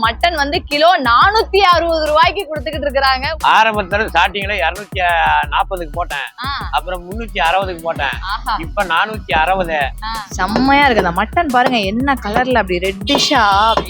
Mutton வந்து kilo 460 ரூபாய்க்கு கொடுத்துக்கிட்டு இருக்காங்க. ஆரம்பத்துல ஸ்டார்டிங்ல 240க்கு போட்டேன், அப்புறம் 360க்கு போட்டேன், இப்ப 460. செம்மையா இருக்கு அந்த மட்டன். பாருங்க என்ன கலர்ல அப்படி ரெட்டிஷா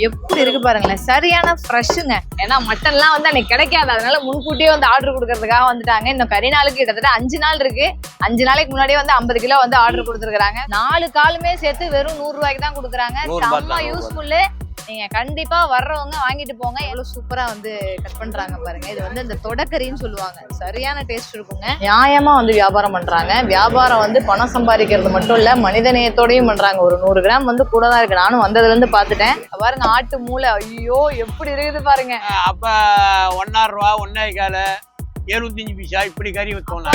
எப்படி இருக்கு பாருங்களேன். சரியான ஃப்ரெஷ்ஷுங்க. ஏன்னா மட்டன்லாம் வந்து அன்னைக்கு கிடைக்காது, அதனால முன்கூட்டியே வந்து ஆர்டர் கொடுக்கறதுக்காக வந்துட்டாங்க. இன்னும் கறி நாளுக்கு கிட்டத்தட்ட 5 நாள் இருக்கு. 5 நாளைக்கு முன்னாடியே வந்து 50 கிலோ வந்து ஆர்டர் கொடுத்துருக்காங்க. 4 காலுமே சேர்த்து வெறும் 100 ரூபாய்க்கு தான் கொடுக்குறாங்க. செம்ம யூஸ்ஃபுல்லு. நீங்க கண்டிப்பா வர்றவங்க வாங்கிட்டு போங்க. எவ்வளவு சூப்பரா வந்து கட் பண்றாங்க பாருங்க. இது வந்து இந்த தொடக்கறின்னு சொல்லுவாங்க. சரியான டேஸ்ட் இருக்குங்க. நியாயமா வந்து வியாபாரம் பண்றாங்க. வியாபாரம் வந்து பணம் சம்பாதிக்கிறது மட்டும் இல்ல, மனிதநேயத்தோடையும் பண்றாங்க. ஒரு 100 கிராம் வந்து கூட தான் இருக்கு. நானும் வந்ததுல இருந்து பாத்துட்டேன். பாருங்க ஆட்டு மூளை, ஐயோ எப்படி இருக்குது பாருங்க. அப்ப 1.5 ரூபா 1.25 75 பைசா இப்படி கறி வச்சோம்.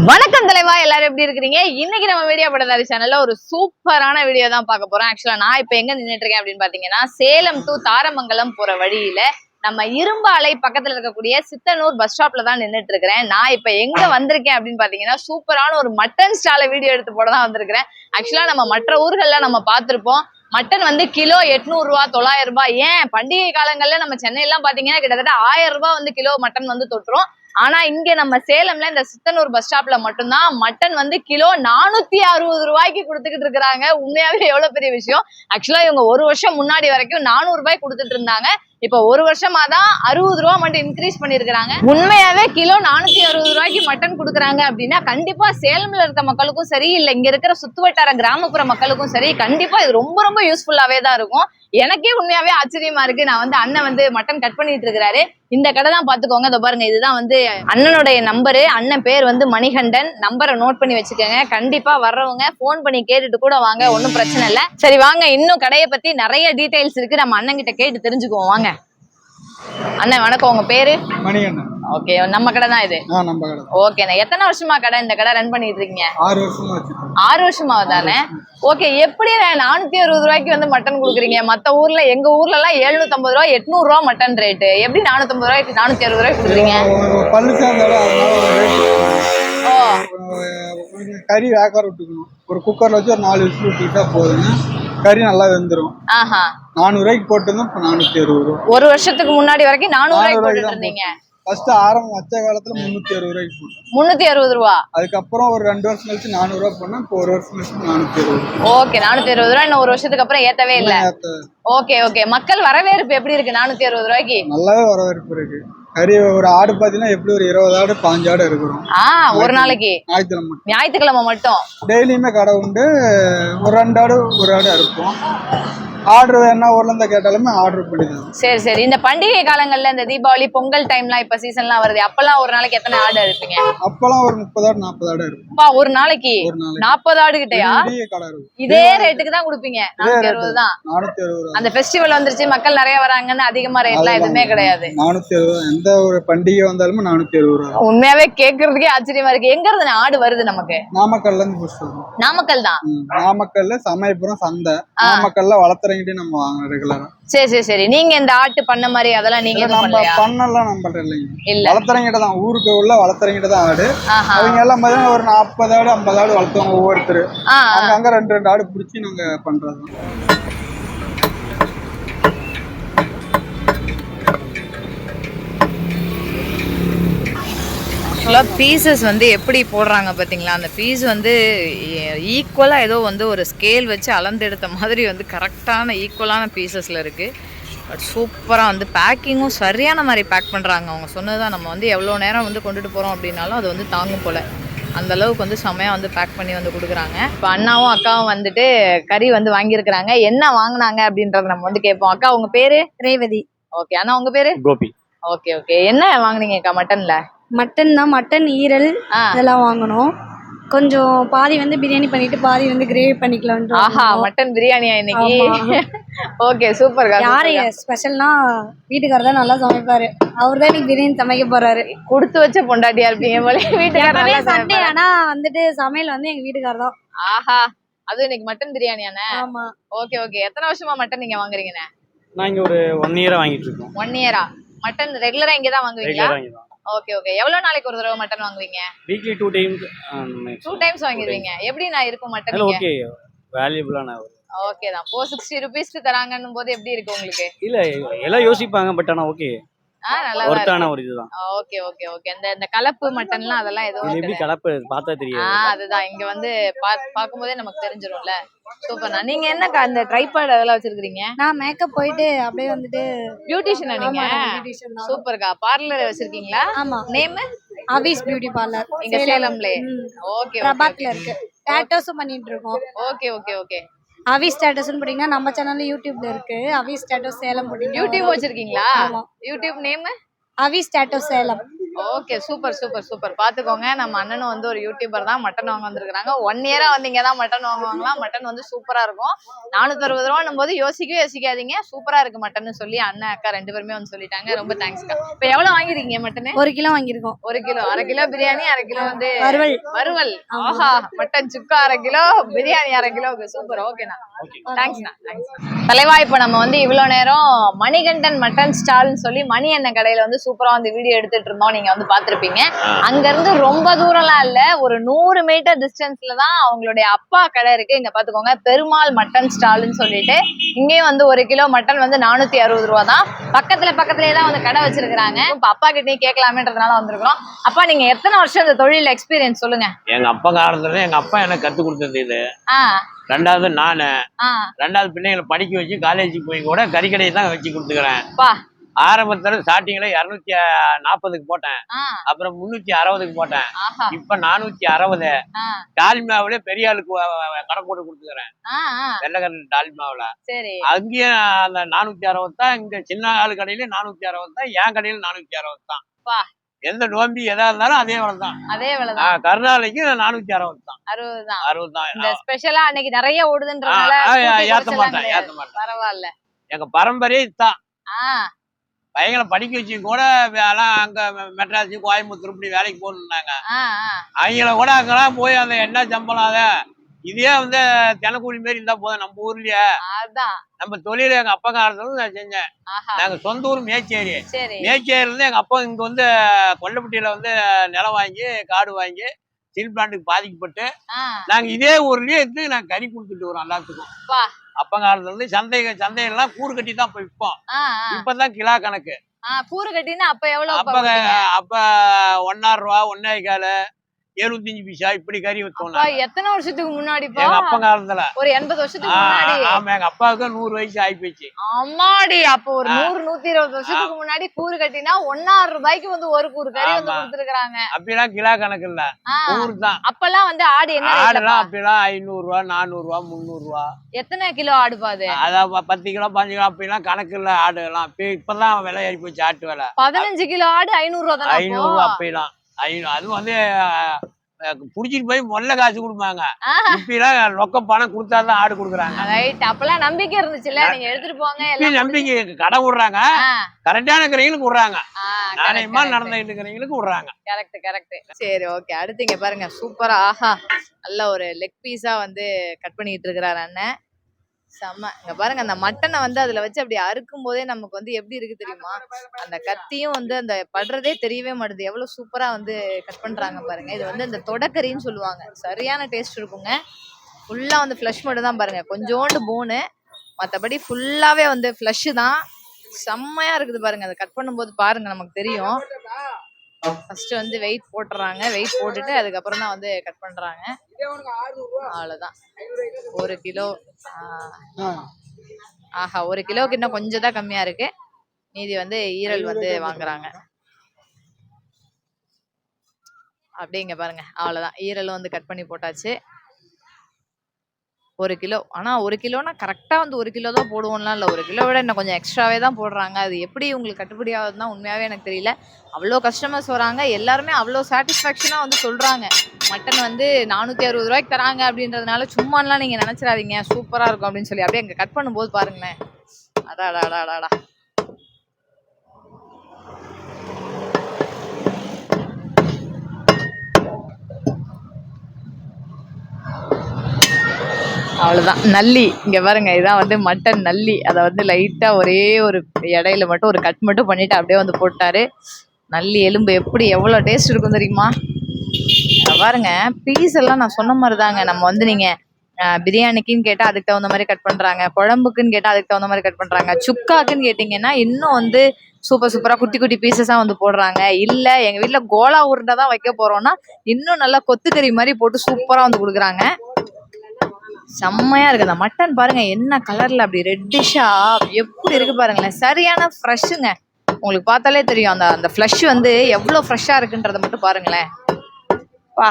வணக்கம் தலைவா, எல்லாரும் எப்படி இருக்கிறீங்க? இன்னைக்கு நம்ம வீடியோ படதாரி சேனல்ல ஒரு சூப்பரான வீடியோ தான் பார்க்க போறோம். ஆக்சுவலா நான் இப்ப எங்க நின்றுட்டு இருக்கேன் அப்படின்னு பாத்தீங்கன்னா, சேலம் டு தாரமங்கலம் போற வழியில நம்ம இரும்பாலை பக்கத்துல இருக்கக்கூடிய சித்தனூர் பஸ் ஸ்டாப்ல தான் நின்றுட்டு இருக்கிறேன். நான் இப்ப எங்க வந்திருக்கேன் அப்படின்னு பாத்தீங்கன்னா, சூப்பரான ஒரு மட்டன் ஸ்டால வீடியோ எடுத்து போட தான் வந்திருக்கிறேன். ஆக்சுவலா நம்ம மற்ற ஊர்கள்ல நம்ம பார்த்திருப்போம், மட்டன் வந்து கிலோ 800 ரூபா 900 ரூபாய். ஏன் பண்டிகை காலங்கள்ல நம்ம சென்னையெல்லாம் பாத்தீங்கன்னா கிட்டத்தட்ட 1000 ரூபாய் வந்து கிலோ மட்டன் வந்து தொட்டுரும். ஆனா இங்க நம்ம சேலம்ல இந்த சித்தனூர் பஸ் ஸ்டாப்ல மட்டும்தான் மட்டன் வந்து கிலோ 460 ரூபாய்க்கு கொடுத்துக்கிட்டு இருக்காங்க. உண்மையாவே எவ்வளவு பெரிய விஷயம். ஆக்சுவலா இவங்க ஒரு வருஷம் முன்னாடி வரைக்கும் 400 ரூபாய் கொடுத்துட்டு இருந்தாங்க. இப்ப ஒரு வருஷமா தான் 60 ரூபா மட்டும் இன்க்ரீஸ் பண்ணிருக்காங்க. உண்மையாவே கிலோ 460 ரூபாய்க்கு மட்டன் கொடுக்குறாங்க அப்படின்னா கண்டிப்பா சேலம்ல இருக்க மக்களுக்கும் சரி, இல்ல இங்க இருக்கிற சுத்துவட்டார கிராமப்புற மக்களுக்கும் சரி, கண்டிப்பா இது ரொம்ப ரொம்ப யூஸ்ஃபுல்லாவே தான் இருக்கும். எனக்கே உண்மையாவே ஆச்சரியமா இருக்கு. நான் வந்து அண்ணன் வந்து மட்டன் கட் பண்ணிட்டு இருக்கிறாரு. இந்த கடை தான் பாத்துக்கோங்க. இதை பாருங்க, இதுதான் வந்து அண்ணனுடைய நம்பரு. அண்ணன் பேர் வந்து மணிகண்டன். நம்பரை நோட் பண்ணி வச்சுக்கோங்க. கண்டிப்பா வர்றவங்க போன் பண்ணி கேட்டுட்டு கூட வாங்க, ஒன்னும் பிரச்சனை இல்லை. சரி வாங்க, இன்னும் கடையை பத்தி நிறைய டீடைல்ஸ் இருக்கு, நம்ம அண்ணன் கிட்ட கேட்டு தெரிஞ்சுக்குவோம். வாங்க அண்ணன். வணக்கம், உங்க பேரு? மணிகண்டன். ஓகே, நம்ம கடை தான் இது? நம்ம கடை. ஓகேண்ணா. எத்தனை வருஷமா கடை இந்த கடை ரன் பண்ணிட்டு இருக்கீங்க? 6 வருஷமா வச்சிருக்கோம். 6 வருஷமா தானே? ஓகே. எப்படி 460 ரூபாய்க்கு வந்து மட்டன் கொடுக்குறீங்க? மத்த ஊர்ல, எங்க ஊர்ல எல்லாம் 750 ரூபாய் 800 ரூபாய் மட்டன் ரேட்டு. எப்படி 450 ரூபாய்க்கு 460 ரூபாய்க்கு கொடுக்குறீங்க? பல்லு சேர்ந்தாலும் கறி வேக்கார விட்டுக்கணும். ஒரு குக்கர்ல வச்சு ஒரு 4 விசில் விட்டுக்கிட்டா போதுங்க, கறி நல்லா வெந்துடும். 400 ரூபாய்க்கு போட்டுருந்தோம், இப்ப 460 ரூபாய். ஒரு வருஷத்துக்கு முன்னாடி வரைக்கும் 400 ரூபாய்க்கு போட்டுட்டு இருந்தீங்க. ஃபர்ஸ்ட் ஆரம்பம் வச்ச காலத்துல 360 ரூபாய்க்கு போட்டோம். 360 ரூபா. அதுக்கப்புறம் ஒரு 2 வருஷம் கழிச்சு 400 ரூபாய் போனா, இப்போ ஒரு வருஷம் கழிச்சு 460. ஓகே, 460 ரூபாய். இன்னும் ஒரு வருஷத்துக்கு அப்புறம் ஏத்தவே இல்ல. Okay okay. மக்கள் வரவேற்பு எப்படி இருக்கு 460 ரூபாய்க்கு? நல்லாவே வரவேற்பு இருக்கு. கறி ஒரு ஆடு பாத்தீங்கன்னா எப்படி ஒரு 20 ஆடு 15 ஆடு இருக்கிறோம் ஒரு நாளைக்கு. ஞாயிற்றுக்கிழமை மட்டும் டெய்லியுமே கடை உண்டு. ஒரு 2 ஆடு ஒரு ஆடு அறுப்போம். ஆர்டர் என்ன ஊர்ல இருந்து கேட்டாலுமே ஆர்டர் பண்ணிடுவோம். சரி சரி. இந்த பண்டிகை காலங்கள்ல இந்த தீபாவளி பொங்கல் டைம்லாம் இப்ப சீசன்லாம் வருது, அப்பெல்லாம் ஒரு நாளைக்கு எத்தனை ஆடு அறுப்பீங்க? அப்பெல்லாம் ஒரு 30 ஆடு 40 ஆடு இருக்கும். ஒரு நாளைக்கு 40 ஆடு கிட்டயா? இதே ரேட்டுக்கு தான் கொடுப்பீங்க? 460 தான். 460. அந்த ஃபெஸ்டிவல் வந்துருச்சு, மக்கள் நிறைய வராங்கன்னு அதிகமா ரேட்லாம் எதுவுமே கிடையாது. 460. எந்த ஒரு பண்டிகை வந்தாலுமே 460. உண்மையாவே கேட்கறதுக்கே ஆச்சரியமா இருக்கு. எங்க இருந்து ஆடு வருது நமக்கு? நாமக்கல்ல இருந்து. நாமக்கல் தான். நாமக்கல்ல சமயபுரம் சந்தை, நாமக்கல்ல வளர்த்துறங்கிட்டு நம்ம வாங்க ரெகுலரா. சரி சரி சரி. நீங்க இந்த ஆட்டு பண்ண மாதிரி அதெல்லாம் நீங்க பண்ணலாம் நம்ம இல்ல, வளர்த்துறங்கிட்ட தான். ஊருக்கு உள்ள வளர்த்துறங்கிட்ட தான் ஆடு. அவங்க எல்லாம் பாத்தீங்கன்னா ஒரு 40 ஆடு 50 ஆடு வளர்த்துவாங்க ஒவ்வொருத்தரு. அங்க 2 ஆடு பிடிச்சி நாங்க பண்றது. பீசஸ் வந்து எப்படி போடுறாங்க பார்த்தீங்களா? அந்த பீஸ் வந்து ஈக்குவலாக ஏதோ வந்து ஒரு ஸ்கேல் வச்சு அளந்தெடுத்த மாதிரி வந்து கரெக்டான ஈக்குவலான பீசஸில் இருக்குது. பட் சூப்பராக வந்து பேக்கிங்கும் சரியான மாதிரி பேக் பண்ணுறாங்க. அவங்க சொன்னதான் நம்ம வந்து எவ்வளோ நேரம் வந்து கொண்டுட்டு போகிறோம் அப்படின்னாலும் அது வந்து தாங்கும் போல் அந்த அளவுக்கு வந்து செமையாக வந்து பேக் பண்ணி வந்து கொடுக்குறாங்க. இப்போ அண்ணாவும் அக்காவும் வந்துட்டு கறி வந்து வாங்கியிருக்கிறாங்க. என்ன வாங்கினாங்க அப்படின்றத நம்ம வந்து கேட்போம். அக்கா உங்கள் பேர்? ரேவதி. ஓகே. அண்ணா உங்கள் பேர்? கோபி. Okay okay. என்ன வாங்கினீங்க அக்கா மட்டனில்? மட்டன் தான். மட்டன் ஈரல் இதெல்லாம் வாங்கணும். கொஞ்சம் பாதி வந்து பிரியாணி பண்ணிட்டு பாதி வந்து கிரேவி பண்ணிக்கலாம். ஆஹா, மட்டன் பிரியாணியா இன்னைக்கு? Okay super. யாரு ஸ்பெஷல்னா வீட்டுக்காரர் தான் நல்லா சமைப்பாரு. அவர் தான் இன்னைக்கு பிரியாணி சமைக்க போறாரு. கொடுத்து வச்ச பொண்டாட்டியா இருப்பீங்க போல. வீட்டுக்காரர் சண்டே ஆனா வந்துட்டு சமையல் வந்து எங்க வீட்டுக்காரர் தான். ஆஹா, அது இன்னைக்கு மட்டன் பிரியாணியானே? ஆமா. Okay okay. எத்தனை வருஷமா மட்டன் நீங்க வாங்குறீங்கண்ணே? நான் இங்க ஒரு 1 இயரா வாங்கிட்டு இருக்கோம். 1 இயரா? மட்டன் ரெகுலரா இங்க தான் வாங்குவீங்களா? ரெகுலரா இங்க தான். Okay okay. எவ்வளவு நாளைக்கு ஒரு தடவை மட்டன் வாங்குவீங்க? Weekly 2 times. 2 டைம்ஸ் வாங்கிடுவீங்க. எப்படி நான் இருக்கும் மட்டன் இல்ல இங்க? ஓகே, வேல்யூபிளான. ஓகே தான். 460 ரூபீஸ்க்கு தராங்கன்னும் போது எப்படி இருக்கு உங்களுக்கு? இல்ல எல்லாம் யோசிப்பாங்க, பட் ஆனா ஓகே, நல்லா ஒர்த்தான ஒரு இதுதான். Okay okay okay. இந்த கலப்பு மட்டன்லாம் அதெல்லாம் எதுவும் இது எப்படி கிடையாது. கலப்பு பார்த்தா தெரியாது. அதுதான் இங்க வந்து பாக்கும்போதே நமக்கு தெரிஞ்சிரும்ல. சூப்பர்ண்ணா. நீங்க என்ன அந்த ட்ரைபாட் அதெல்லாம் வச்சிருக்கீங்க? நான் மேக்கப் போயிட்டு அப்படியே வந்துட்டு பியூட்டிஷியனா நீங்க? beautician தான். சூப்பர்க்கா. பார்லர் வச்சிருக்கீங்களா? ஆமா, நேம்? அவிஸ் பியூட்டி பார்லர் இங்க சேலம்ல. ஓகே பிரபாத்ல இருக்கு. டாட்டோஸும் பண்ணிட்டு இருக்கோம். Okay okay okay. அவிஸ் டாட்டோஸ்னு போட்டீங்கன்னா நம்ம சேனல்ல யூடியூப்ல இருக்கு. அவிஸ் டாட்டோஸ் சேலம் போட்டீங்கன்னா யூடியூப் வச்சிருக்கீங்களா? ஆமா. YouTube name? Avi's tattoos Salem. Okay super super super. பாத்துக்கோங்க, நம்ம அண்ணனும் வந்து ஒரு யூடியூபர் தான், மட்டன் வாங்க வந்திருக்காங்க. 1 இயரா வந்து இங்க தான் மட்டன் வாங்குவாங்களாம். மட்டன் வந்து சூப்பரா இருக்கும். 460 ரூபான்னும் போது யோசிக்காதீங்க, சூப்பரா இருக்கு மட்டன் சொல்லி அண்ணன் அக்கா 2 பேருமே வந்து சொல்லிட்டாங்க. ரொம்ப தேங்க்ஸ்க்கா. இப்ப எவ்வளவு வாங்கிருக்கீங்க மட்டன்? 1 கிலோ வாங்கியிருக்கோம். 1 கிலோ. 1/2 கிலோ பிரியாணி, 1/2 கிலோ வந்து வறுவல். ஆஹா, மட்டன் சுக்கா 1/2 கிலோ, பிரியாணி 1/2 கிலோ. சூப்பர். ஓகேண்ணா, தேங்க்ஸ்ண்ணா. தலைவா, இப்ப நம்ம வந்து இவ்வளவு நேரம் மணிகண்டன் மட்டன் ஸ்டால்னு சொல்லி மணி அண்ணன் கடையில வந்து சூப்பரா வந்து வீடியோ எடுத்துட்டு இருந்தோம். நீங்க வந்து பாத்திருப்பீங்க. அங்க இருந்து ரொம்ப தூரம்லாம் இல்ல, ஒரு 100 மீட்டர் டிஸ்டன்ஸ்ல தான் அவங்களுடைய அப்பா கடை இருக்கு. இங்க பாத்துக்கோங்க, பெருமாள் மட்டன் ஸ்டால்னு சொல்லிட்டு. இங்கேயும் வந்து 1 கிலோ மட்டன் வந்து 460 ரூபா தான். பக்கத்துலயே தான் வந்து கடை வச்சிருக்காங்க. இப்ப அப்பா கிட்டயும் கேட்கலாமேன்றதுனால வந்திருக்கிறோம். அப்பா, நீங்க எத்தனை வருஷம் இந்த தொழில எக்ஸ்பீரியன்ஸ் சொல்லுங்க? எங்க அப்பா காலத்துல எங்க அப்பா எனக்கு கத்து கொடுத்தது இது. ரெண்டாவது நானு, ரெண்டாவது பிள்ளைங்களை படிக்க வச்சு காலேஜுக்கு போய் கூட கறிக்கடையை தான் வச்சு கொடுத்துக்கிறேன். ஆரம்பத்துல ஸ்டார்டிங்ல 240க்கு போட்டேன், அப்புறம் 360க்கு போட்டேன், இப்ப 460. டால்மியாவில பெரிய ஆளுக்கு கடை போட்டு கொடுத்துக்கிறேன், வெள்ளக்கரை டால்மியாவில. அங்கேயும் அந்த 460 தான். இங்க சின்ன ஆளு கடையில 460 தான், என் கடையில 460 தான். எந்த நோம்பி எதா இருந்தாலும் அதே வேலை தான். கருணாலைக்கு 460 தான். 60 தான். ஸ்பெஷலா அன்னைக்கு நிறைய ஓடுதுன்றதால ஏத்த மாட்டேன். பரவாயில்ல. எங்க பரம்பரையே இதுதான். பையங்களை படிக்க வச்சு கூட அங்க மெட்ராஸ், கோயம்புத்தூர் இப்படி வேலைக்கு போகணுன்னாங்க. அவங்கள கூட அங்கெல்லாம் போய் அந்த என்ன சம்பளம் அதை இதே வந்து தினக்கூலி மாரி இருந்தா போதும். நம்ம ஊர்லயே நம்ம தொழில எங்க அப்பா காலத்துல நான் செஞ்சேன். நாங்க சொந்த ஊர் மேச்சேரி. மேச்சேரியில இருந்து எங்க அப்பா இங்க வந்து கொல்லப்பட்டியில வந்து நிலம் வாங்கி காடு வாங்கி ஸ்டீல் பிளான்ட்டுக்கு பாதிக்கப்பட்டு நாங்க இதே ஊர்லயே இருந்து நாங்க கறி கொடுத்துட்டு வரோம் எல்லாத்துக்கும். அப்ப காலத்துல இருந்து சந்தையெல்லாம் கூறு கட்டி தான் போய் விற்போம். இப்பதான் கிலோ கணக்கு. கூறு கட்டினா அப்ப எவ்வளவு? அப்ப 1.5 ரூபா, 1.25, 75 பைசா இப்படி கறி வச்சோம். எத்தனை வருஷத்துக்கு முன்னாடி? எங்க அப்பா காலத்துல ஒரு 80 வருஷத்துக்கு முன்னாடி. ஆமா, எங்க அப்பாவுக்கு 100 வயசு ஆயிப்போச்சு. அம்மாடி, அப்ப ஒரு 100-120 வருஷத்துக்கு முன்னாடி கூறு கட்டினா 1.5 ரூபாய்க்கு வந்து ஒரு கூறு கறி வந்து கொடுத்துருக்காங்க. அப்படிலாம் கிலோ கணக்கு இல்ல, கூறு தான். அப்பெல்லாம் வந்து ஆடு என்ன ஆடுலாம் அப்படிலாம் 500 ரூபா, 400 ரூபா, 300 ரூபா. எத்தனை கிலோ ஆடு பாது? அதான் 10 கிலோ 5 கிலோ அப்படிலாம் கணக்கு இல்ல ஆடு எல்லாம். இப்பதான் விலை ஏறி போச்சு ஆட்டு விலை. 15 கிலோ ஆடு 500 ரூபா தான். 500 ரூபா அப்படிலாம். அதுவும் வந்து புடிச்சிட்டு போய் மொல்ல காசு கொடுப்பாங்க. இப்பெல்லாம் ரொக்க பணம் கொடுத்தாதான் ஆடு கொடுக்குறாங்க. அப்பெல்லாம் நம்பிக்கை இருந்துச்சுல்ல, நீங்க எடுத்துட்டு போங்க. நம்பிக்கை கடை விடுறாங்க, கரெக்டான இருக்கிறவங்களுக்கு விடுறாங்க, நாணயமா நடந்துட்டு இருக்கிறவங்களுக்கு விடுறாங்க. கரெக்ட். சரி, ஓகே. அடுத்து இங்க பாருங்க, சூப்பரா ஆஹா நல்ல ஒரு லெக் பீஸா வந்து கட் பண்ணிட்டு இருக்கிறாரு அண்ணன். செம்ம. இங்க பாருங்க, அந்த மட்டனை வந்து அதுல வச்சு அப்படி அறுக்கும் போதே நமக்கு வந்து எப்படி இருக்கு தெரியுமா? அந்த கத்தியும் வந்து அந்த படுறதே தெரியவே மாட்டுது. எவ்வளவு சூப்பரா வந்து கட் பண்றாங்க பாருங்க. இது வந்து இந்த தொடக்கறின்னு சொல்லுவாங்க. சரியான டேஸ்ட் இருக்குங்க. ஃபுல்லா வந்து ஃப்ளஷ் மட்டும் தான் பாருங்க, கொஞ்சோண்டு போனு, மற்றபடி ஃபுல்லாவே வந்து ஃப்ளஷ் தான். செம்மையா இருக்குது பாருங்க. அதை கட் பண்ணும்போது பாருங்க நமக்கு தெரியும். ஃபர்ஸ்ட் வந்து வெயிட் போட்டுறாங்க, வெயிட் போட்டுட்டு அதுக்கப்புறம் தான் வந்து கட் பண்றாங்க. அவ்வளவுதான். 1 கிலோ. ஆஹா, 1 கிலோக்கு இன்னும் கொஞ்சம் தான் கம்மியா இருக்கு. மீதி வந்து ஈரல் வந்து வாங்குறாங்க. அப்படிங்க பாருங்க, அவ்வளவுதான். ஈரல் வந்து கட் பண்ணி போட்டாச்சு. 1 கிலோ. ஆனா 1 கிலோனா கரெக்டா வந்து 1 கிலோ தான் போடுவோம்லாம் இல்ல, 1 கிலோ விட இன்னும் கொஞ்சம் எக்ஸ்ட்ராவே தான் போடுறாங்க. அது எப்படி உங்களுக்கு கட்டுப்படி ஆகுதுன்னா உண்மையாவே எனக்கு தெரியல. அவ்வளோ கஸ்டமர்ஸ் வராங்க, எல்லாருமே அவ்வளோ சாட்டிஸ்ஃபேக்ஷனா வந்து சொல்றாங்க. மட்டன் வந்து 460 ரூபாய்க்கு தராங்க அப்படின்றதுனால சும்மாலாம் நீங்க நினைச்சிடாதீங்க, சூப்பரா இருக்கும் அப்படின்னு சொல்லி. அப்படியே அங்க கட் பண்ணும்போது பாருங்களேன், அடாடாடாடாடா. அவ்வளவுதான். நல்லி இங்க பாருங்க, இதான் வந்து மட்டன் நல்லி. அதை வந்து லைட்டா ஒரே ஒரு இடையில மட்டும் ஒரு கட் மட்டும் பண்ணிட்டு அப்படியே வந்து போட்டாரு. நல்லி எலும்பு எப்படி எவ்வளவு டேஸ்ட் இருக்கும் தெரியுமா? பாருங்க பீஸ் எல்லாம் நான் சொன்ன மாதிரி தாங்க. நம்ம வந்து நீங்க பிரியாணிக்குன்னு கேட்டா அதுக்கு தகுந்த மாதிரி கட் பண்றாங்க, குழம்புக்குன்னு கேட்டா அதுக்கு தகுந்த மாதிரி கட் பண்றாங்க, சுக்காக்குன்னு கேட்டீங்கன்னா இன்னும் வந்து சூப்பர் சூப்பரா குட்டி குட்டி பீசஸா வந்து போடுறாங்க. இல்ல எங்க வீட்டுல கோலா உருண்டை தான் வைக்க போறோம்னா இன்னும் நல்லா கொத்துக்கறி மாதிரி போட்டு சூப்பரா வந்து கொடுக்குறாங்க. செம்மையா இருக்கு. அந்த மட்டன் பாருங்க என்ன கலர்ல அப்படி ரெட்டிஷா எப்படி இருக்கு பாருங்களேன். சரியான ஃப்ரெஷ்ஷுங்க. உங்களுக்கு பார்த்தாலே தெரியும் அந்த அந்த ஃப்ளஷ் வந்து எவ்வளவு ஃப்ரெஷ்ஷா இருக்குன்றத மட்டும் பாருங்களேன். வா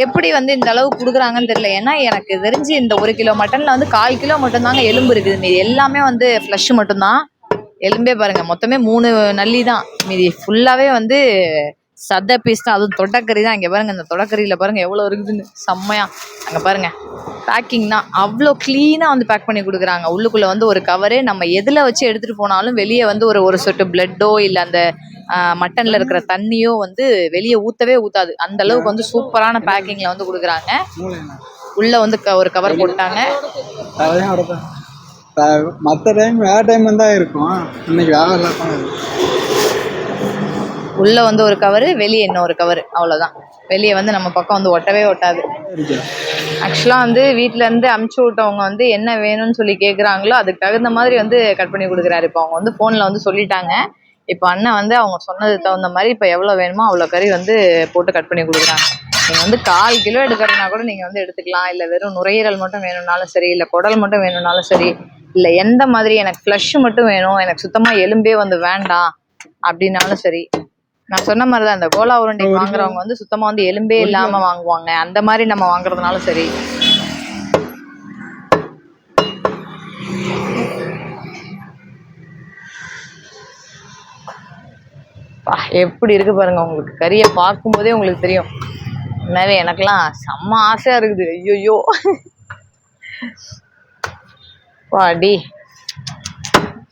எப்படி வந்து இந்த அளவு கொடுக்குறாங்கன்னு தெரியல. ஏன்னா எனக்கு தெரிஞ்சு இந்த 1 கிலோ மட்டன்ல வந்து 1/4 கிலோ மட்டும்தாங்க எலும்பு இருக்குது. மீதி எல்லாமே வந்து ஃப்ளஷ் மட்டும்தான். எலும்பே பாருங்க மொத்தமே 3 நல்லி தான். மீதி ஃபுல்லாவே வந்து சத பீஸ் தான். அதுவும் தொடக்கறி தான். இங்க பாருங்க இந்த தொடக்கறியில பாருங்க எவ்வளவு இருக்குதுன்னு. செம்மையா அங்க பாருங்க பேக்கிங் தான் அவ்வளோ கிளீனா வந்து பேக் பண்ணி கொடுக்குறாங்க. உள்ளுக்குள்ள வந்து ஒரு கவரு, நம்ம எதுல வச்சு எடுத்துட்டு போனாலும் வெளியே வந்து ஒரு சொட்டு பிளட்டோ இல்ல அந்த மட்டன்ல இருக்கிற தண்ணியோ வந்து வெளியே ஊத்தவே ஊத்தாது. அந்த அளவுக்கு வந்து சூப்பரான பேக்கிங்ல வந்து கொடுக்குறாங்க. உள்ள வந்து ஒரு கவர் போட்டாங்க. மற்ற டைம் வேற டைம் தான் இருக்கும், இன்னைக்கு வேற உள்ள வந்து ஒரு கவரு, வெளியே இன்னொரு கவரு, அவ்வளவுதான். வெளியே வந்து நம்ம பக்கம் வந்து ஒட்டவே ஒட்டாது. ஆக்சுவலா வந்து வீட்டுல இருந்து அமுச்சு விட்டவங்க வந்து என்ன வேணும்னு சொல்லி கேக்குறாங்களோ அதுக்கு தகுந்த மாதிரி வந்து கட் பண்ணி கொடுக்குறாரு. இப்போ அவங்க வந்து போன்ல வந்து சொல்லிட்டாங்க. இப்போ அண்ணன் வந்து அவங்க சொன்னதுக்கு தகுந்த மாதிரி இப்போ எவ்வளவு வேணுமோ அவ்வளோ கறி வந்து போட்டு கட் பண்ணி கொடுக்குறாங்க. நீங்க வந்து 1/4 கிலோ எடுக்கிறதுனா கூட நீங்க வந்து எடுத்துக்கலாம். இல்ல வெறும் நுரையீரல் மட்டும் வேணும்னாலும் சரி, இல்ல குடல் மட்டும் வேணும்னாலும் சரி, இல்ல எந்த மாதிரி எனக்கு ஃப்ளஷ் மட்டும் வேணும், எனக்கு சுத்தமா எலும்பே வந்து வேண்டாம் அப்படின்னாலும் சரி. நான் சொன்ன மாதிரிதான் இந்த கோலா உருண்டை வாங்குறவங்க வந்து சுத்தமா வந்து எலும்பே இல்லாம வாங்குவாங்க. அந்த மாதிரி நம்ம வாங்குறதுனாலும் சரி. எப்படி இருக்கு பாருங்க. உங்களுக்கு கறியை பார்க்கும் போதே உங்களுக்கு தெரியும். உண்மையாவே எனக்கெல்லாம் செம்ம ஆசையா இருக்குது. ஐயோ பாடி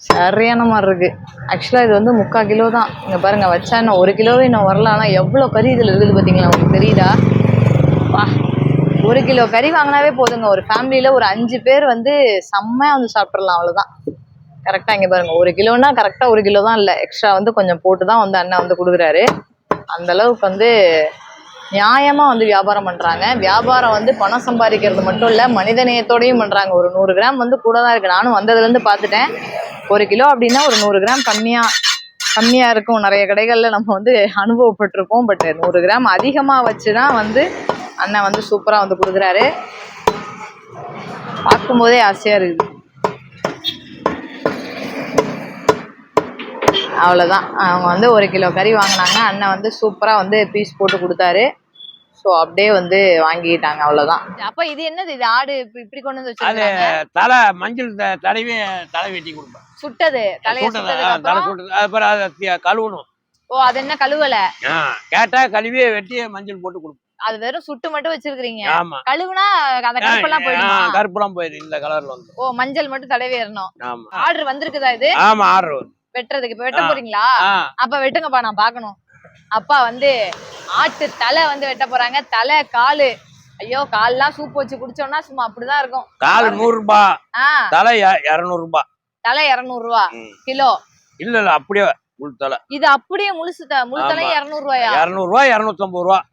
சரியான மாதிரி இருக்கு. ஆக்சுவலா இது வந்து 3/4 கிலோ தான். இங்க பாருங்க வச்சா இன்னும் 1 கிலோவே இன்னும் வரல. ஆனா எவ்வளவு கறி இதுல இருக்குது பாத்தீங்களா? உங்களுக்கு தெரியுதா? 1 கிலோ கறி வாங்கினாவே போதுங்க. ஒரு ஃபேமிலியில ஒரு 5 பேர் வந்து செம்மையா வந்து சாப்பிட்றலாம். அவ்வளவுதான். கரெக்டா இங்க பாருங்க 1 கிலோன்னா கரெக்டா 1 கிலோ தான். இல்ல எக்ஸ்ட்ரா வந்து கொஞ்சம் போட்டுதான் வந்து அண்ணன் வந்து கொடுக்குறாரு. அந்த அளவுக்கு வந்து நியாயமா வந்து வியாபாரம் பண்றாங்க. வியாபாரம் வந்து பணம் சம்பாதிக்கிறது மட்டும் இல்ல, மனிதநேயத்தோடையும் பண்றாங்க. ஒரு 100 கிராம் வந்து கூட தான் இருக்கு. நானும் வந்ததுல இருந்து பாத்துட்டேன். 1 கிலோ அப்படின்னா ஒரு 100 கிராம் கம்மியா இருக்கும். நிறைய கடைகள்ல நம்ம வந்து அனுபவப்பட்டிருப்போம். பட் 100 கிராம் அதிகமா வச்சுதான் வந்து அண்ணன் வந்து சூப்பரா வந்து கொடுக்குறாரு. பார்க்கும் போதே ஆசையா இருக்குது. அவ்வளோதான். அவங்க வந்து 1 கிலோ கறி வாங்கினாங்க. அண்ணன் வந்து சூப்பராக வந்து பீஸ் போட்டு கொடுத்தாரு. ஸோ அப்படியே வந்து வாங்கிட்டாங்க. அவ்வளோதான். அப்போ இது என்னது? இது ஆடு இப்படி கொண்டு வந்து வச்சிருக்காங்க. தலை மஞ்சள் தடவி தலை வெட்டி கொடுப்பேன். சுட்டது தலையை அப்புறம் அதை கழுவணும். ஓ அது என்ன கழுவல? கேட்டா கழுவி வெட்டி மஞ்சள் போட்டு கொடுப்போம். அது வெறும் சுட்டு மட்டும் வச்சிருக்கீங்க. ஆமா. கழுவுனா அந்த கருப்பெல்லாம் போயிடும். கருப்பெல்லாம் போயிடும். இந்த கலர்ல வந்து. ஓ மஞ்சள் மட்டும் தடவி ஏறணும். ஆமா. ஆர்டர் வந்திருக்குதா இது? ஆமா ஆர்டர் வெட்டுறதுக்கு. இப்ப வெட்ட போறீங்களா? அப்ப வெட்டுங்கப்பா, நான் பாக்கணும். அப்பா வந்து ஆட்டு தலை வந்து வெட்ட போறாங்க. தலை காலு. ஐயோ கால்லாம் சூப் வச்சு குடிச்சோம்னா சும்மா அப்படிதான் இருக்கும். கால் 100 ரூபாய், தலை 200 ரூபாய். தலை 200 ரூபாய் கிலோ. இல்ல அப்படியே முழு தலை. இது அப்படியே முழு தலை 200 ரூபாயா? 200 ரூபாய் 250 ரூபாய்.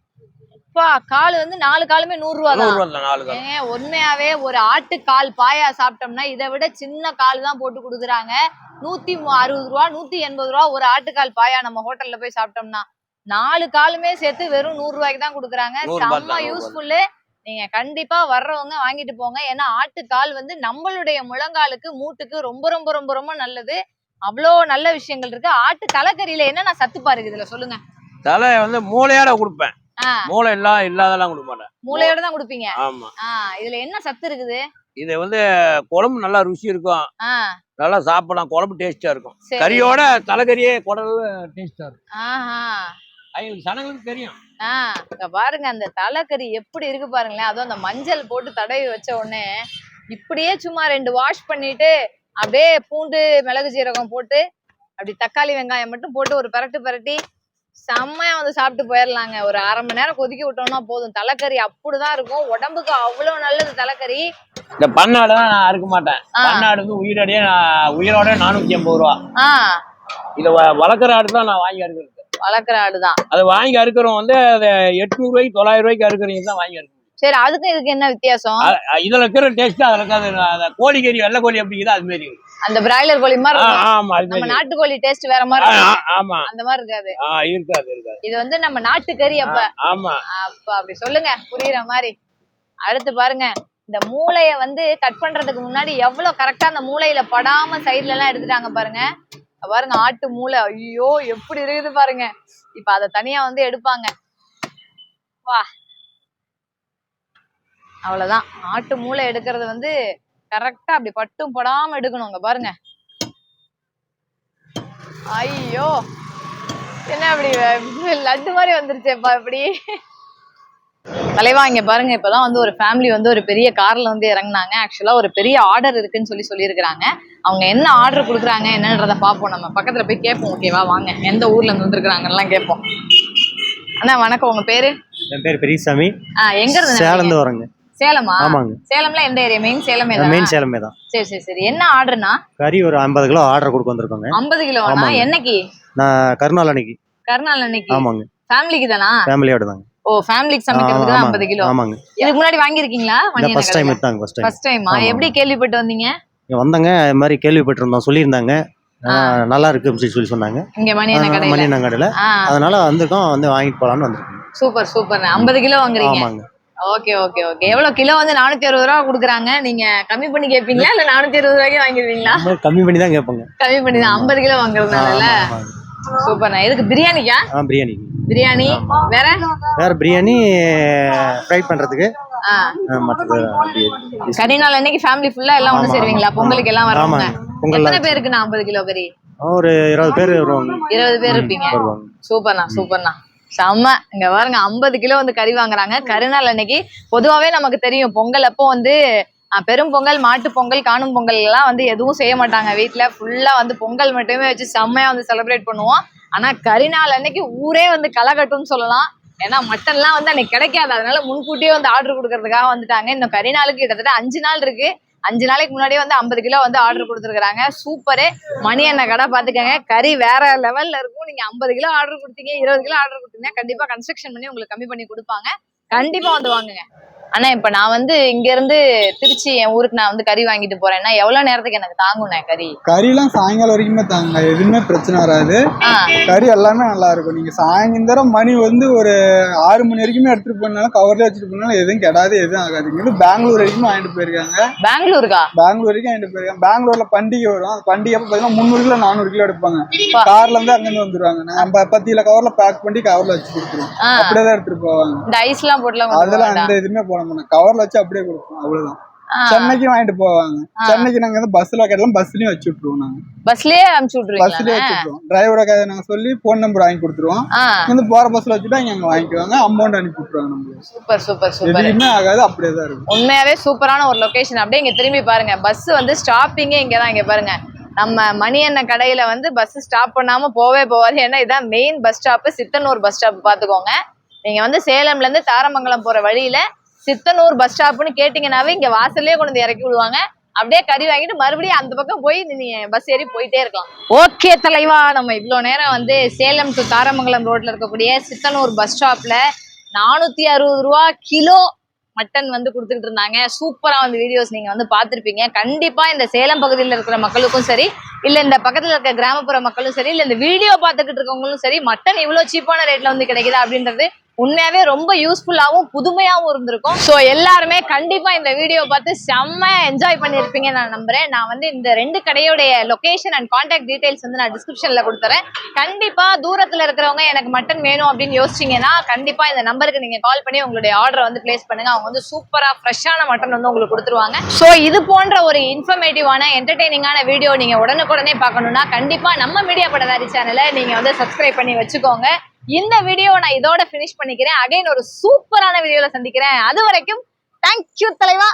கால் வந்து 4 காலுமே 100 ரூபா தான். உண்மையாவே ஒரு ஆட்டு கால் பாயா சாப்பிட்டோம்னா இதை விட சின்ன கால் தான் போட்டு கொடுக்குறாங்க. 160 ரூபா 180 ரூபா ஒரு ஆட்டுக்கால் பாயா நம்ம ஹோட்டல்ல போய் சாப்பிட்டோம்னா 4 காலுமே சேர்த்து வெறும் 100 ரூபாய்க்கு தான் கொடுக்குறாங்க. செம்ம யூஸ்ஃபுல்லு. நீங்க கண்டிப்பா வர்றவங்க வாங்கிட்டு போங்க. ஏன்னா ஆட்டுக்கால் வந்து நம்மளுடைய முழங்காலுக்கு மூட்டுக்கு ரொம்ப ரொம்ப ரொம்ப ரொம்ப நல்லது. அவ்வளோ நல்ல விஷயங்கள் இருக்கு. ஆட்டு தலைக்கறியில என்னென்ன சத்துப்பா இருக்கு இதுல சொல்லுங்க. தலை வந்து மூளையோட கொடுப்பேன். மூளை இல்லாதெல்லாம் கொடுக்க மாட்டேன். மூளையோட தான் கொடுப்பீங்க. ஆமா. இதுல என்ன சத்து இருக்குது? இது வந்து குழம்பு நல்லா ருசி இருக்கும். நல்லா சாப்பிடலாம். குழம்பு டேஸ்டா இருக்கும். கறியோட தலைக்கறியே குடல் டேஸ்டா இருக்கும். அவங்களுக்கு சனங்களுக்கு தெரியும். பாருங்க அந்த தலைக்கறி எப்படி இருக்கு பாருங்களேன். அதுவும் அந்த மஞ்சள் போட்டு தடவி வச்ச உடனே இப்படியே சும்மா 2 வாஷ் பண்ணிட்டு அப்படியே பூண்டு மிளகு சீரகம் போட்டு அப்படி தக்காளி வெங்காயம் மட்டும் போட்டு ஒரு பரட்டி செம்மையா வந்து சாப்பிட்டு போயிடலாங்க. ஒரு 1/2 மணி நேரம் கொதிக்க விட்டோம்னா போதும். தலைக்கறி அப்படிதான் இருக்கும். உடம்புக்கு அவ்வளவு நல்லது தலைக்கறி. இந்த பண்ணாடுதான் நான் அறுக்க மாட்டேன். பண்ணாடு வந்து உயிரோட 450 ரூபா. இத வளர்க்குற ஆடு தான் நான் வாங்கி அறுக்கிறது. வளர்க்குற ஆடுதான் அதை வாங்கி அறுக்கிறோம் வந்து 800 ரூபாய்க்கு 900 ரூபாய்க்கு அறுக்கிறீங்க தான் வாங்கி அறுக்கணும். சரி, அதுக்கும் இதுக்கு என்ன வித்தியாசம்? இதுல இருக்கிற டேஸ்ட் அதுல இருக்காது. கோழிக்கறி வெள்ளை கோழி அப்படிங்கிறது அது மாதிரி அந்த பிராய்லர் கோழி மாதிரி ஆமா, நம்ம நாட்டுக்கோழி டேஸ்ட் வேற மாதிரி ஆமா, அந்த மாதிரி இருக்காது. இருக்காது. இது வந்து நம்ம நாட்டுக்கறி. அப்ப ஆமா, அப்ப அப்படி சொல்லுங்க, புரியுற மாதிரி. அடுத்து பாருங்க, இந்த மூளைய வந்து கட் பண்றதுக்கு முன்னாடி எவ்வளவு கரெக்டா அந்த மூளையில படாம சைடுல எல்லாம் எடுத்துட்டாங்க பாருங்க. பாருங்க, ஆட்டு மூளை, ஐயோ எப்படி இருக்குது பாருங்க. இப்ப அத தனியா வந்து எடுப்பாங்க. வா, அவ்வளவுதான். ஆட்டு மூளை எடுக்கிறது வந்து கரெக்டா அப்படி பட்டும் படாம எடுக்கணுங்க பாருங்க. ஐயோ, என்ன அப்படி லட்டு மாதிரி வந்துருச்சேப்பா இப்படி. தலைவா, இங்க பாருங்க, இப்பதான் வந்து ஒரு ஃபேமிலி வந்து ஒரு பெரிய கார்ல வந்து இறங்குனாங்க. ஆக்சுவலா ஒரு பெரிய ஆர்டர் இருக்குன்னு சொல்லியிருக்கிறாங்க. அவங்க என்ன ஆர்டர் கொடுக்குறாங்க என்னன்றத பாப்போம். நம்ம பக்கத்துல போய் கேட்போம். ஓகேவா, வாங்க. எந்த ஊர்ல இருந்து வந்திருக்கிறாங்கலாம் கேட்போம். அண்ணா வணக்கம், உங்க பேரு? என் பேர் பெரியசாமி. எங்க இருந்து? சேலந்து வரேங்க. சேலமா? ஆமாங்க. சேலம்ல எந்த ஏரியா? மெயின் சேலமே தான். மெயின் சேலமே தான். சரி சரி சரி. என்ன ஆர்டர்னா? கறி ஒரு 50 கிலோ ஆர்டர் கொடுக்க வந்திருக்கோங்க. 50 கிலோனா? என்னைக்கு? நான் கருநாள் அன்னைக்கு. கருநாள் அன்னைக்கு? ஆமாங்க. ஃபேமிலிக்கு தானா? ஃபேமிலியோட தாங்க. ஓ, ஃபேமிலிக்கு சமைக்கிறதுக்கு தான் 50 கிலோ. ஆமாங்க. இதுக்கு முன்னாடி வாங்கி இருக்கீங்களா? ஃபர்ஸ்ட் டைம் தாங்க. ஃபர்ஸ்ட் டைமா? எப்படி கேள்விப்பட்டு வந்தீங்க? வந்தங்க, இது மாதிரி கேள்விப்பட்டிருந்தோம், சொல்லியிருந்தாங்க. நல்லா இருக்கு அப்படின்னு சொல்லி சொன்னாங்க. இங்க மணியண்ண கடையில. அதனால வந்திருக்கோம், வந்து வாங்கிட்டு போலாம்னு வந்திருக்கோம். Super super. 50 கிலோ வாங்குறீங்க? ஆமாங்க. Okay okay okay. எவ்வளவு கிலோ வந்து 460 ரூபா கொடுக்குறாங்க. நீங்க கம்மி பண்ணி கேட்பீங்களா இல்ல 460 ரூபாய்க்கு வாங்கிடுவீங்களா? கம்மி பண்ணி தான் கேட்போங்க. கம்மி பண்ணி தான். 50 கிலோ வாங்குறதுனால. சூப்பர்ண்ணா. எதுக்கு? பிரியாணிக்கா? பிரியாணி. பிரியாணி வேற? வேற பிரியாணி ஃப்ரை பண்றதுக்கு. கரிநாள் அன்னைக்கு ஃபேமிலி ஃபுல்லா எல்லாம் ஒண்ணு சேருவீங்களா? பொங்கலுக்கு எல்லாம் வருவாங்க. எத்தனை பேருக்கு? 50 கிலோ கறி ஒரு 20 பேர் வருவாங்க. 20 பேர் இருப்பீங்க. சூப்பர்ண்ணா சூப்பர்ண்ணா. செம்ம. இங்க பாருங்க, 50 கிலோ வந்து கறி வாங்குறாங்க கருநாள் அன்னைக்கு. பொதுவாவே நமக்கு தெரியும், பொங்கல் அப்போ வந்து பெரும் பொங்கல், மாட்டு பொங்கல், காணும் பொங்கல் எல்லாம் வந்து எதுவும் செய்ய மாட்டாங்க வீட்டுல. ஃபுல்லா வந்து பொங்கல் மட்டுமே வச்சு செம்மையா வந்து செலிப்ரேட் பண்ணுவோம். ஆனா கரிநாள் அன்னைக்கு ஊரே வந்து களை கட்டும்னு சொல்லலாம். ஏன்னா மட்டன்லாம் வந்து அன்னைக்கு கிடைக்காது. அதனால முன்கூட்டியே வந்து ஆர்டர் கொடுக்கறதுக்காக வந்துட்டாங்க. இன்னும் கரிநாளுக்கு கிட்டத்தட்ட 5 நாள் இருக்கு. 5 நாளைக்கு முன்னாடியே வந்து 50 கிலோ வந்து ஆர்டர் கொடுத்துருக்காங்க. சூப்பரு. மணி என்ன கடை பாத்துக்கங்க, கறி வேற லெவல்ல இருக்கும். நீங்க 50 கிலோ ஆர்டர் கொடுத்தீங்க, 20 கிலோ ஆர்டர் கொடுத்தீங்கன்னா கண்டிப்பா கன்ஸ்ட்ரக்ஷன் பண்ணி உங்களுக்கு கம்மி பண்ணி கொடுப்பாங்க. கண்டிப்பா வந்து வாங்குங்க. ஆனா இப்ப நான் வந்து இங்க இருந்து திருச்சி என் ஊருக்கு நான் வந்து கறி வாங்கிட்டு போறேன்னா எவ்வளவு நேரத்துக்கு எனக்கு தாங்கும்ண்ணே கறி? கறிலாம் சாயங்காலம் வரைக்குமே தாங்க, எதுவுமே பிரச்சனை வராது. கறி எல்லாமே நல்லா இருக்கும். நீங்க சாயந்தரம் மணி வந்து ஒரு 6 மணி வரைக்குமே எடுத்துட்டு போனாலும் கவர்ல வச்சுட்டு போனாலும் எதுவும் கெடாது, எதுவும் ஆகாது. இங்க பெங்களூர் வரைக்கும் வாங்கிட்டு போயிருக்காங்க. பெங்களூருக்கா? பெங்களூர் வரைக்கும் வாங்கிட்டு போயிருக்காங்க. பெங்களூர்ல பண்டிகை வரும். அந்த பண்டிகை அப்ப பாத்தீங்கன்னா 300 கிலோ 400 கிலோ எடுப்பாங்க. கார்ல இருந்து அங்கிருந்து வந்துருவாங்க. நம்ம 10 கிலோ கவர்ல பேக் பண்ணி கவர்ல வச்சு கொடுத்துருவோம். அப்படியேதான் எடுத்துட்டு போவாங்க. இந்த ஐஸ் எல்லாம் போட்டுலாம் அதெல்லாம் எந்த இதுவுமே போட மாட்டோம், கவர்ல வச்சு அப்படியே கொடுப்போம். அவ்வளவுதான். சென்னைக்கு வாங்கிட்டு போவாங்க. சென்னைக்கு நாங்க வந்து பஸ்ல கேட்டலாம், பஸ்லயும் வச்சு விட்டுருவோம். நாங்க பஸ்லயே அனுப்பிச்சு விட்டுருவோம். பஸ்லயே வச்சுருவோம். டிரைவரை நாங்க சொல்லி போன் நம்பர் வாங்கி கொடுத்துருவோம். வந்து போற பஸ்ல வச்சுட்டா இங்க வாங்கிக்குவாங்க, அமௌண்ட் அனுப்பி விட்டுருவாங்க. நம்மளுக்கு சூப்பர் சூப்பர் சூப்பர். எதுவுமே ஆகாது, அப்படியே தான் இருக்கும். உண்மையாவே சூப்பரான ஒரு லொகேஷன். அப்படியே இங்க திரும்பி பாருங்க, பஸ் வந்து ஸ்டாப்பிங்கே இங்கதான். இங்க பாருங்க, நம்ம மணி அண்ணன் கடையில வந்து பஸ் ஸ்டாப் பண்ணாம போவே போவாது. ஏன்னா இதான் main bus stop, Sithanur bus stop. பாத்துக்கோங்க, நீங்க வந்து சேலம்ல இருந்து தாரமங்கலம் போற வழியில சித்தனூர் பஸ் ஸ்டாப்னு கேட்டீங்கன்னாவே இங்க வாசல்லே கொண்டு வந்து இறக்கி விடுவாங்க. அப்படியே கறி வாங்கிட்டு மறுபடியும் அந்த பக்கம் போய் நீங்க பஸ் ஏறி போயிட்டே இருக்கலாம். ஓகே தலைவா, நம்ம இவ்வளவு நேரம் வந்து சேலம் டு தாரமங்கலம் ரோட்ல இருக்கக்கூடிய சித்தனூர் பஸ் ஸ்டாப்ல 460 ரூபா கிலோ மட்டன் வந்து கொடுத்துக்கிட்டு இருந்தாங்க. சூப்பரா வந்து வீடியோஸ் நீங்க வந்து பார்த்திருப்பீங்க. கண்டிப்பா இந்த சேலம் பகுதியில் இருக்கிற மக்களுக்கும் சரி, இல்ல இந்த பக்கத்துல இருக்க கிராமப்புற மக்களும் சரி, இல்ல இந்த வீடியோ பார்த்துக்கிட்டு இருக்கவங்களும் சரி, மட்டன் இவ்வளவு சீப்பான ரேட்ல வந்து கிடைக்குதா அப்படின்றது உண்மையாவே ரொம்ப யூஸ்ஃபுல்லாவும் புதுமையாவும் இருந்திருக்கும். ஸோ எல்லாருமே கண்டிப்பா இந்த வீடியோ பார்த்து செம்மையா என்ஜாய் பண்ணிருப்பீங்க நான் நம்புறேன். நான் வந்து இந்த 2 கடையோடைய லொகேஷன் அண்ட் கான்டாக்ட் டீடைல்ஸ் வந்து நான் டிஸ்கிரிப்ஷன்ல கொடுத்துறேன். கண்டிப்பா தூரத்துல இருக்கிறவங்க எனக்கு மட்டன் வேணும் அப்படின்னு யோசிச்சீங்கன்னா கண்டிப்பா இந்த நம்பருக்கு நீங்க கால் பண்ணி உங்களுடைய ஆர்டரை வந்து பிளேஸ் பண்ணுங்க. அவங்க வந்து சூப்பரா ஃப்ரெஷ்ஷான மட்டன் வந்து உங்களுக்கு கொடுத்துருவாங்க. ஸோ இது போன்ற ஒரு இன்ஃபர்மேட்டிவான என்டர்டெய்னிங்கான வீடியோ நீங்க உடனுக்குடனே பார்க்கணும்னா கண்டிப்பா நம்ம மீடியா பட்டதாரி சேனலை நீங்க வந்து சப்ஸ்கிரைப் பண்ணி வச்சுக்கோங்க. இந்த வீடியோ நான் இதோட பினிஷ் பண்ணிக்கிறேன். அகைன் ஒரு சூப்பரான வீடியோல சந்திக்கிறேன். அது வரைக்கும் தேங்க்யூ தலைவா.